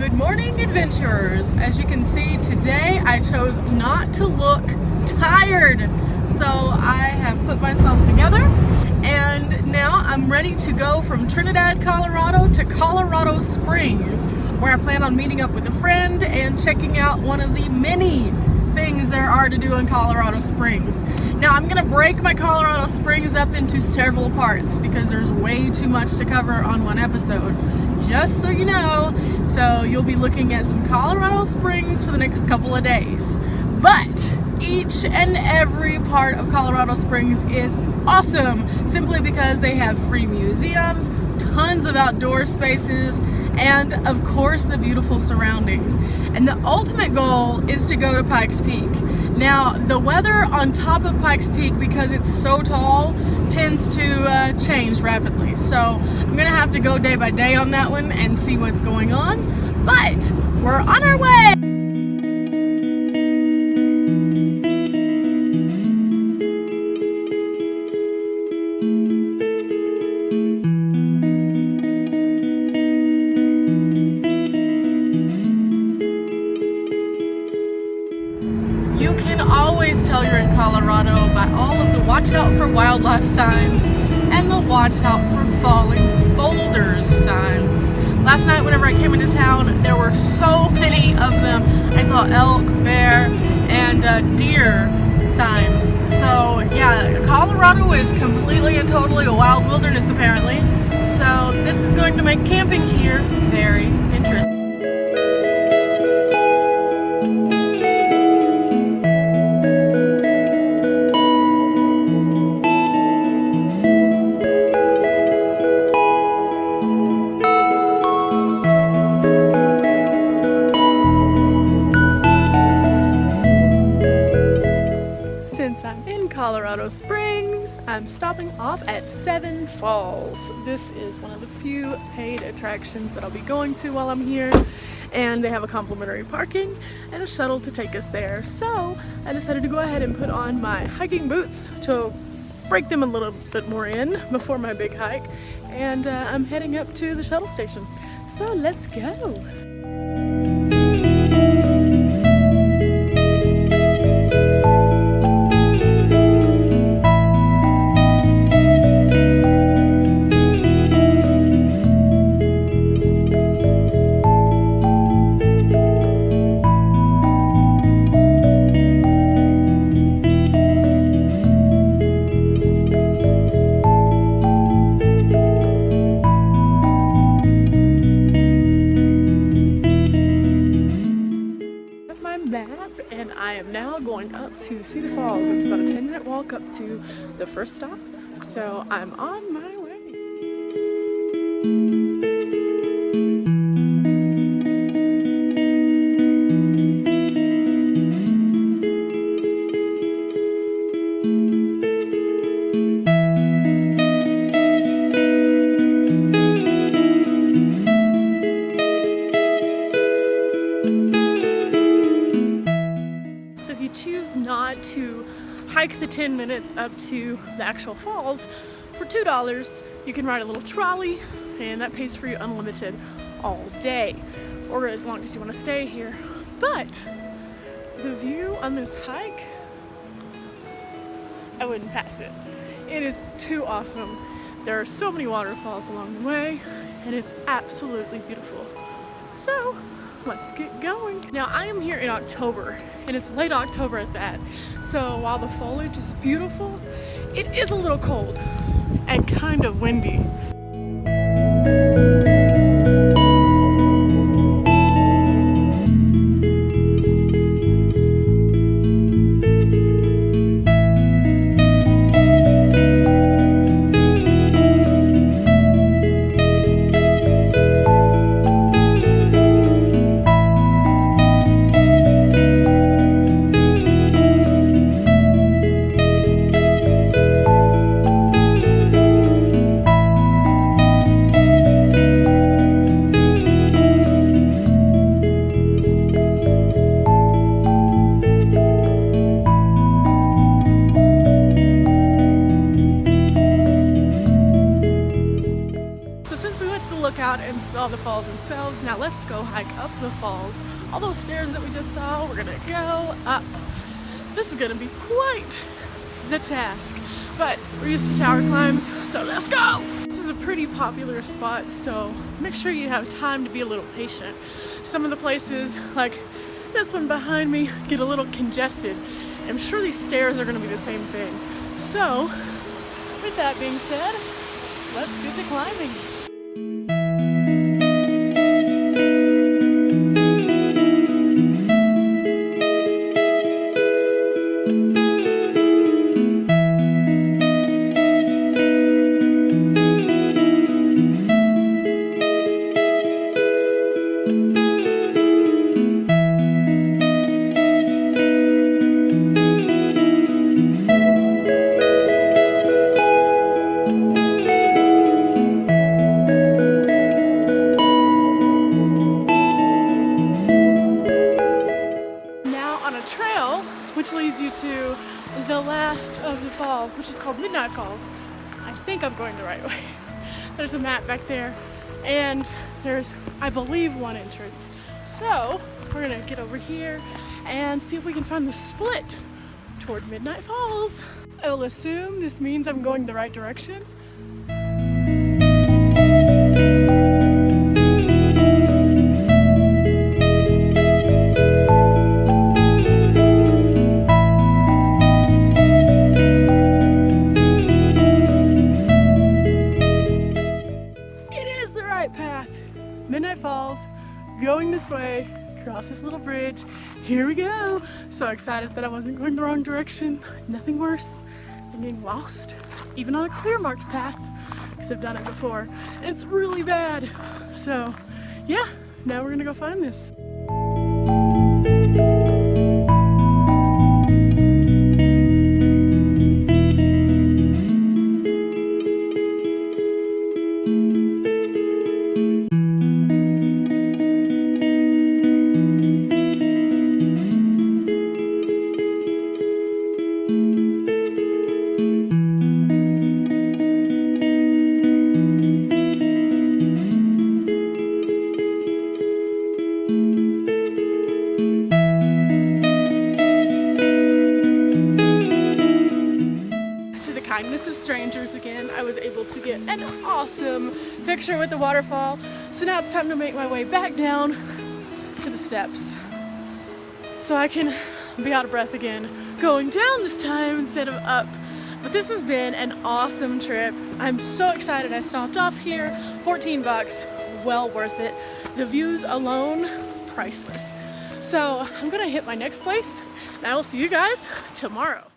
Good morning, adventurers. As you can see, today I chose not to look tired. So I have put myself together and now I'm ready to go from Trinidad, Colorado to Colorado Springs, where I plan on meeting up with a friend and checking out one of the many things there are to do in Colorado Springs. Now I'm gonna break my Colorado Springs up into several parts because there's way too much to cover on one episode, just so you know. So you'll be looking at some Colorado Springs for the next couple of days. But each and every part of Colorado Springs is awesome, simply because they have free museums, tons of outdoor spaces, and of course the beautiful surroundings. And the ultimate goal is to go to Pikes Peak. Now the weather on top of Pikes Peak, because it's so tall, tends to change rapidly. So I'm gonna have to go day by day on that one and see what's going on. But we're on our way! You can always tell you're in Colorado by all of the watch out for wildlife signs and the watch out for falling boulders signs. Last night whenever I came into town, there were so many of them. I saw elk, bear, and deer signs. So yeah, Colorado is completely and totally a wild wilderness apparently. So this is going to make camping here very interesting. Since I'm in Colorado Springs, I'm stopping off at Seven Falls. This is one of the few paid attractions that I'll be going to while I'm here, and they have a complimentary parking and a shuttle to take us there. So I decided to go ahead and put on my hiking boots to break them a little bit more in before my big hike, and I'm heading up to the shuttle station. So let's go. Map, and I am now going up to see the falls. It's about a 10-minute walk up to the first stop, so I'm on my way. Choose not to hike the 10 minutes up to the actual falls, for $2 you can ride a little trolley, and that pays for you unlimited all day, or as long as you want to stay here. But the view on this hike, I wouldn't pass it. It is too awesome. There are so many waterfalls along the way, and it's absolutely beautiful. So let's get going. Now I am here in October, and it's late October at that. So while the foliage is beautiful, it is a little cold and kind of windy. on the falls themselves. Now let's go hike up the falls. All those stairs that we just saw, we're gonna go up. This is gonna be quite the task, but we're used to tower climbs, so let's go. This is a pretty popular spot, so make sure you have time to be a little patient. Some of the places, like this one behind me, get a little congested. I'm sure these stairs are gonna be the same thing. So, with that being said, let's get to climbing. Which leads you to the last of the falls, which is called Midnight Falls. I think I'm going the right way. There's a map back there, and there's, I believe, one entrance. So we're gonna get over here and see if we can find the split toward Midnight Falls. I will assume this means I'm going the right direction. Path, Midnight Falls, going this way, across this little bridge. Here we go. So excited that I wasn't going the wrong direction. Nothing worse than getting lost, even on a clear marked path, because I've done it before. And it's really bad. So yeah, now we're gonna go find this. Kindness of strangers again, I was able to get an awesome picture with the waterfall. So now it's time to make my way back down to the steps so I can be out of breath again, going down this time instead of up. But this has been an awesome trip. I'm so excited I stopped off here. 14 bucks, well worth it. The views alone, priceless. So I'm gonna hit my next place and I will see you guys tomorrow.